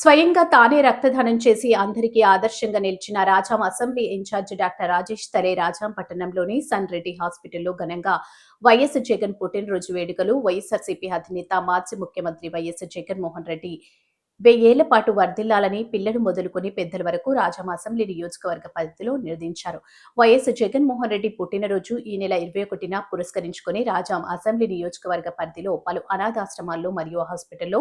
స్వయంగా తానే రక్తదానం చేసి అందరికీ ఆదర్శంగా నిలిచిన Rajam assembly in charge doctor Rajesh Tale Rajam పట్టణంలోని సన్ రెడ్డి హాస్పిటల్లో ఘనంగా వైఎస్ జగన్ పుట్టినరోజు వేడుకలు. వైఎస్ఆర్సీపీ అధినేత మాజీ ముఖ్యమంత్రి వైఎస్ జగన్మోహన్ రెడ్డి 1000 ఏళ్ల పాటు వర్ధిల్లాలని పిల్లలు మొదలుకొని పెద్దల వరకు రాజాం అసెంబ్లీ నియోజకవర్గ పరిధిలో నిర్వహించారు. వైఎస్ జగన్మోహన్ రెడ్డి పుట్టినరోజు ఈ నెల 21న పురస్కరించుకుని రాజాం అసెంబ్లీ నియోజకవర్గ పరిధిలో పలు అనాథాశ్రమాల్లో మరియు హాస్పిటల్లో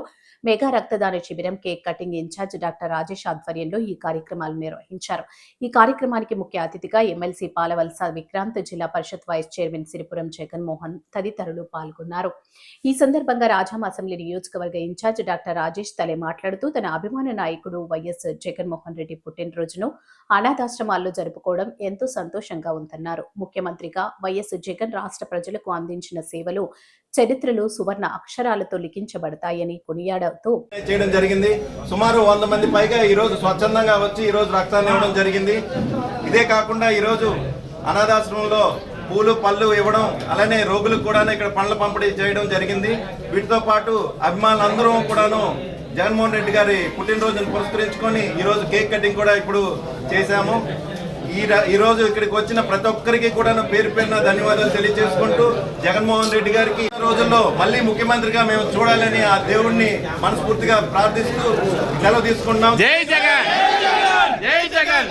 మెగా రక్తదాన శిబిరం, cake cutting incharge doctor Rajesh ఆధ్వర్యంలో ఈ కార్యక్రమాలు నిర్వహించారు. ఈ కార్యక్రమానికి ముఖ్య అతిథిగా ఎమ్మెల్సీ పాలవలస విక్రాంత్, జిల్లా పరిషత్ వైస్ చైర్మన్ సిరిపురం జగన్మోహన్ తదితరులు పాల్గొన్నారు. ఈ సందర్భంగా రాజాం అసెంబ్లీ నియోజకవర్గ ఇన్ఛార్జ్ డాక్టర్ రాజేష్ తలే మాట్లాడుతూ తన అభిమాన నాయకుడు వైఎస్ జగన్మోహన్ రెడ్డి పుట్టినరోజును అనాథాశ్రమాల్లో జరుపుకోవడం ఎంతో సంతోషంగా ఉందన్నారు. ముఖ్యమంత్రిగా వైఎస్ జగన్ రాష్ట్ర ప్రజలకు అందించిన సేవలు చరిత్రలో సువర్ణ అక్షరాలతో లిఖించబడతాయని కొనియాడుతూ చేయడం జరిగింది. సుమారు 100 మంది పైగా ఈ రోజు స్వచ్ఛందంగా వచ్చి ఈ రోజు రక్తాన్ని ఇవ్వడం జరిగింది. ఇదే కాకుండా ఈ రోజు అనాథాశ్రమంలో పూలు పళ్ళు ఇవ్వడం, అలానే రోగులకు కూడా ఇక్కడ పండ్ల పంపిణీ చేయడం జరిగింది. వీటితో పాటు అభిమానులందరూ కూడాను జగన్మోహన్ రెడ్డి గారి పుట్టినరోజును పురస్కరించుకొని ఈ రోజు కేక్ కటింగ్ కూడా ఇప్పుడు చేశాము. ఈ రోజు ఇక్కడికి వచ్చిన ప్రతి ఒక్కరికి కూడా పేరు పేరున ధన్యవాదాలు తెలియజేసుకుంటూ జగన్మోహన్ రెడ్డి గారికి రోజుల్లో మళ్ళీ ముఖ్యమంత్రిగా మేము చూడాలని ఆ దేవుణ్ణి మనస్ఫూర్తిగా ప్రార్థిస్తూ సెలవు తీసుకుంటున్నాం. జై జగన్, జై జగన్.